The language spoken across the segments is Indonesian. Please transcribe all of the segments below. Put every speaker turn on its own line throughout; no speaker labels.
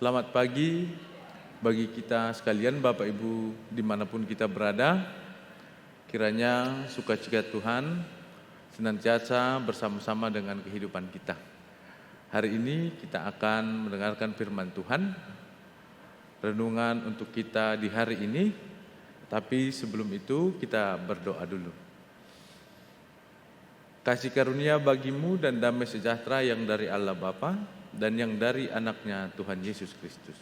Selamat pagi bagi kita sekalian, Bapak Ibu dimanapun kita berada. Kiranya sukacita Tuhan senantiasa bersama-sama dengan kehidupan kita. Hari ini kita akan mendengarkan firman Tuhan, renungan untuk kita di hari ini. Tapi sebelum itu kita berdoa dulu. Kasih karunia bagimu dan damai sejahtera yang dari Allah Bapa dan yang dari anaknya Tuhan Yesus Kristus.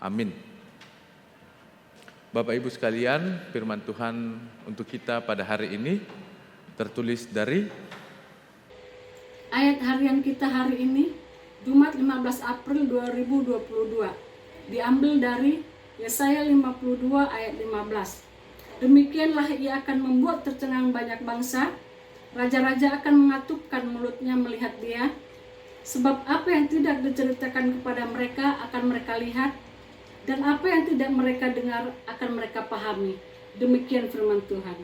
Amin. Bapak Ibu sekalian, firman Tuhan untuk kita pada hari ini tertulis dari
ayat harian kita hari ini, Jumat 15 April 2022, diambil dari Yesaya 52 ayat 15. Demikianlah ia akan membuat tercengang banyak bangsa, raja-raja akan mengatupkan mulutnya melihat dia, sebab apa yang tidak diceritakan kepada mereka akan mereka lihat, dan apa yang tidak mereka dengar akan mereka pahami. Demikian firman Tuhan.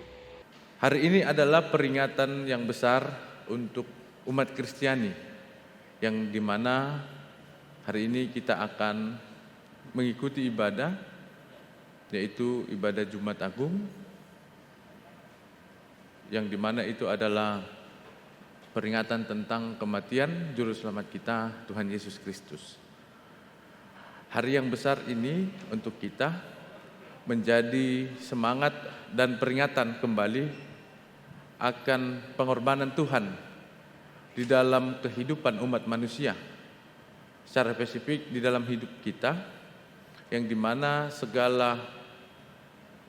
Hari ini adalah peringatan yang besar untuk umat Kristiani, yang dimana hari ini kita akan mengikuti ibadah, yaitu ibadah Jumat Agung, yang dimana itu adalah peringatan tentang kematian Juru Selamat kita, Tuhan Yesus Kristus. Hari yang besar ini untuk kita menjadi semangat dan peringatan kembali akan pengorbanan Tuhan di dalam kehidupan umat manusia, secara spesifik di dalam hidup kita, yang dimana segala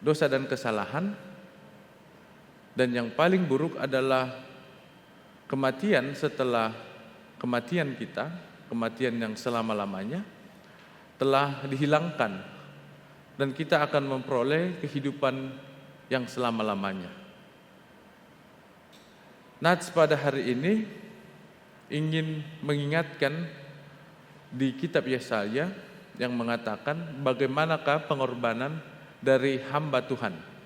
dosa dan kesalahan, dan yang paling buruk adalah kematian setelah kematian kita, kematian yang selama-lamanya telah dihilangkan, dan kita akan memperoleh kehidupan yang selama-lamanya. Nats pada hari ini ingin mengingatkan di kitab Yesaya yang mengatakan bagaimanakah pengorbanan dari hamba Tuhan.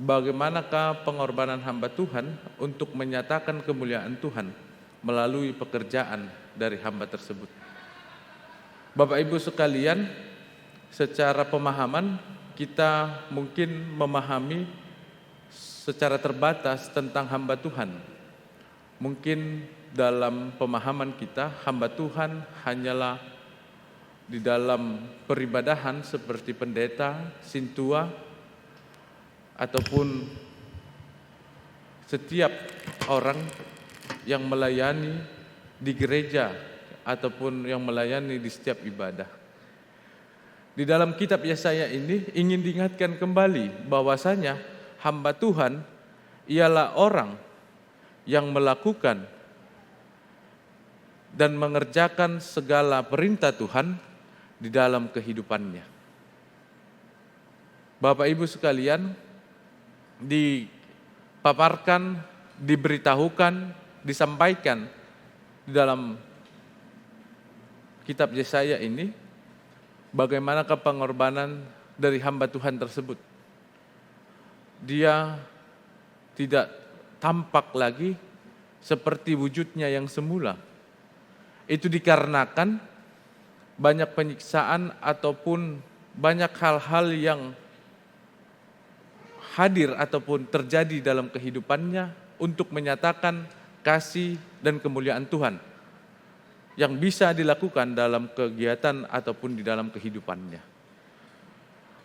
Bagaimanakah pengorbanan hamba Tuhan untuk menyatakan kemuliaan Tuhan melalui pekerjaan dari hamba tersebut. Bapak Ibu sekalian, secara pemahaman kita mungkin memahami secara terbatas tentang hamba Tuhan. Mungkin dalam pemahaman kita, hamba Tuhan hanyalah di dalam peribadahan seperti pendeta, sintua, ataupun setiap orang yang melayani di gereja ataupun yang melayani di setiap ibadah. Di dalam kitab Yesaya ini ingin diingatkan kembali bahwasanya hamba Tuhan ialah orang yang melakukan dan mengerjakan segala perintah Tuhan di dalam kehidupannya. Bapak Ibu sekalian, dipaparkan, diberitahukan, disampaikan di dalam kitab Yesaya ini bagaimanakah pengorbanan dari hamba Tuhan tersebut. Dia tidak tampak lagi seperti wujudnya yang semula. Itu dikarenakan banyak penyiksaan ataupun banyak hal-hal yang hadir ataupun terjadi dalam kehidupannya untuk menyatakan kasih dan kemuliaan Tuhan yang bisa dilakukan dalam kegiatan ataupun di dalam kehidupannya.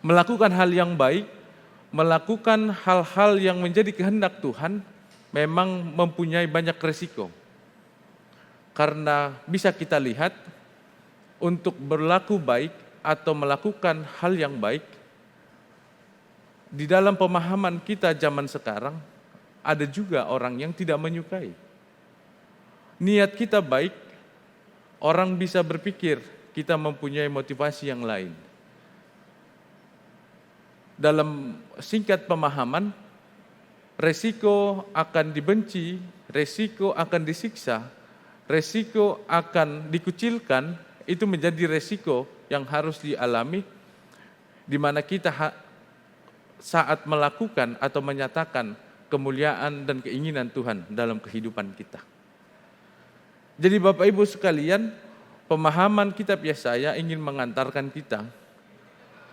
Melakukan hal yang baik, melakukan hal-hal yang menjadi kehendak Tuhan memang mempunyai banyak resiko. Karena bisa kita lihat, untuk berlaku baik atau melakukan hal yang baik, di dalam pemahaman kita zaman sekarang, ada juga orang yang tidak menyukai. Niat kita baik, orang bisa berpikir kita mempunyai motivasi yang lain. Dalam singkat pemahaman, resiko akan dibenci, resiko akan disiksa, resiko akan dikucilkan, itu menjadi resiko yang harus dialami, di mana kita saat melakukan atau menyatakan kemuliaan dan keinginan Tuhan dalam kehidupan kita. Jadi Bapak Ibu sekalian, pemahaman kitab Yesaya ingin mengantarkan kita,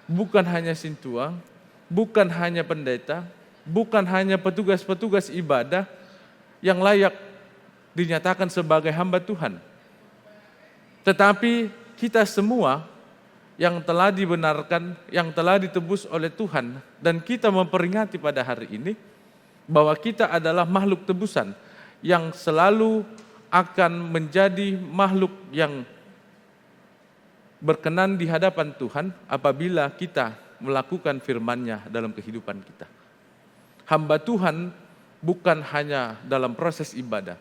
bukan hanya sintua, bukan hanya pendeta, bukan hanya petugas-petugas ibadah yang layak dinyatakan sebagai hamba Tuhan, tetapi kita semua yang telah dibenarkan, yang telah ditebus oleh Tuhan, dan kita memperingati pada hari ini bahwa kita adalah makhluk tebusan yang selalu akan menjadi makhluk yang berkenan di hadapan Tuhan apabila kita melakukan firman-Nya dalam kehidupan kita. Hamba Tuhan bukan hanya dalam proses ibadah,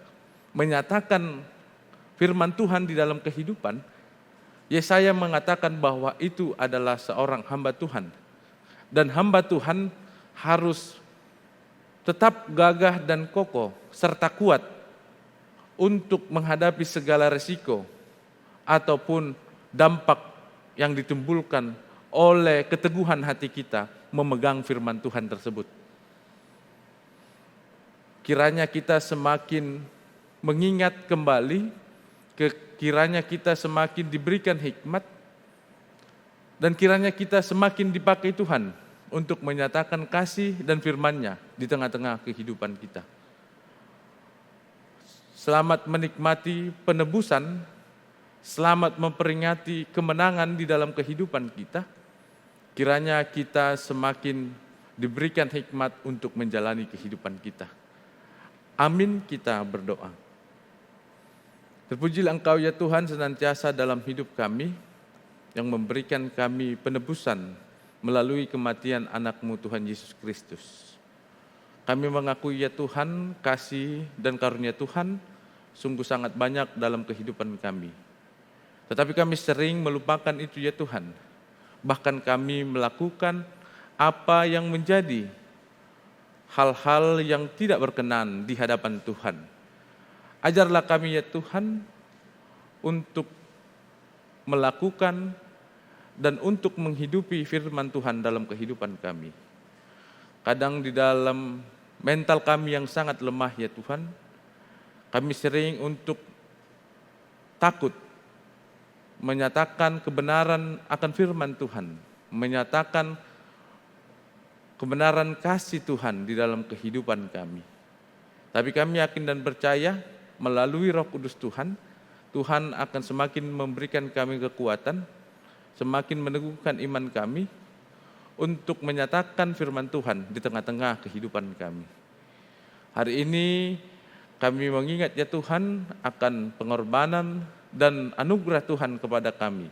menyatakan firman Tuhan di dalam kehidupan. Yesaya mengatakan bahwa itu adalah seorang hamba Tuhan. Dan hamba Tuhan harus tetap gagah dan kokoh serta kuat untuk menghadapi segala resiko ataupun dampak yang ditimbulkan oleh keteguhan hati kita memegang firman Tuhan tersebut. Kiranya kita semakin mengingat kembali, kiranya kita semakin diberikan hikmat, dan kiranya kita semakin dipakai Tuhan untuk menyatakan kasih dan firman-Nya di tengah-tengah kehidupan kita. Selamat menikmati penebusan, selamat memperingati kemenangan di dalam kehidupan kita. Kiranya kita semakin diberikan hikmat untuk menjalani kehidupan kita. Amin, kita berdoa. Terpujilah Engkau ya Tuhan senantiasa dalam hidup kami, yang memberikan kami penebusan melalui kematian anak-Mu Tuhan Yesus Kristus. Kami mengakui ya Tuhan, kasih dan karunia Tuhan sungguh sangat banyak dalam kehidupan kami. Tetapi kami sering melupakan itu ya Tuhan. Bahkan kami melakukan apa yang menjadi hal-hal yang tidak berkenan di hadapan Tuhan. Ajarlah kami ya Tuhan untuk melakukan dan untuk menghidupi firman Tuhan dalam kehidupan kami. Kadang di dalam mental kami yang sangat lemah ya Tuhan, kami sering untuk takut menyatakan kebenaran akan firman Tuhan, menyatakan kebenaran kasih Tuhan di dalam kehidupan kami. Tapi kami yakin dan percaya melalui Roh Kudus Tuhan, Tuhan akan semakin memberikan kami kekuatan, semakin meneguhkan iman kami untuk menyatakan firman Tuhan di tengah-tengah kehidupan kami. Hari ini kami mengingat ya Tuhan akan pengorbanan dan anugerah Tuhan kepada kami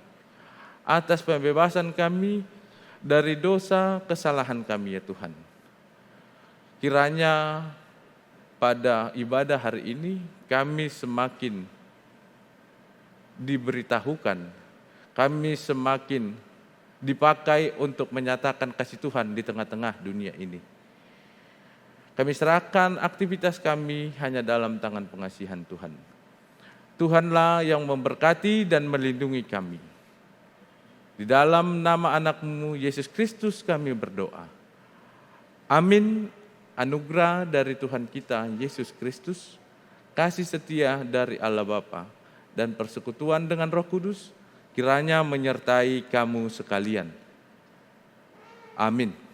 atas pembebasan kami dari dosa kesalahan kami ya Tuhan. Kiranya pada ibadah hari ini kami semakin diberitahukan, kami semakin dipakai untuk menyatakan kasih Tuhan di tengah-tengah dunia ini. Kami serahkan aktivitas kami hanya dalam tangan pengasihan Tuhan. Tuhanlah yang memberkati dan melindungi kami. Di dalam nama anak-Mu Yesus Kristus kami berdoa. Amin. Anugerah dari Tuhan kita Yesus Kristus, kasih setia dari Allah Bapa, dan persekutuan dengan Roh Kudus kiranya menyertai kamu sekalian. Amin.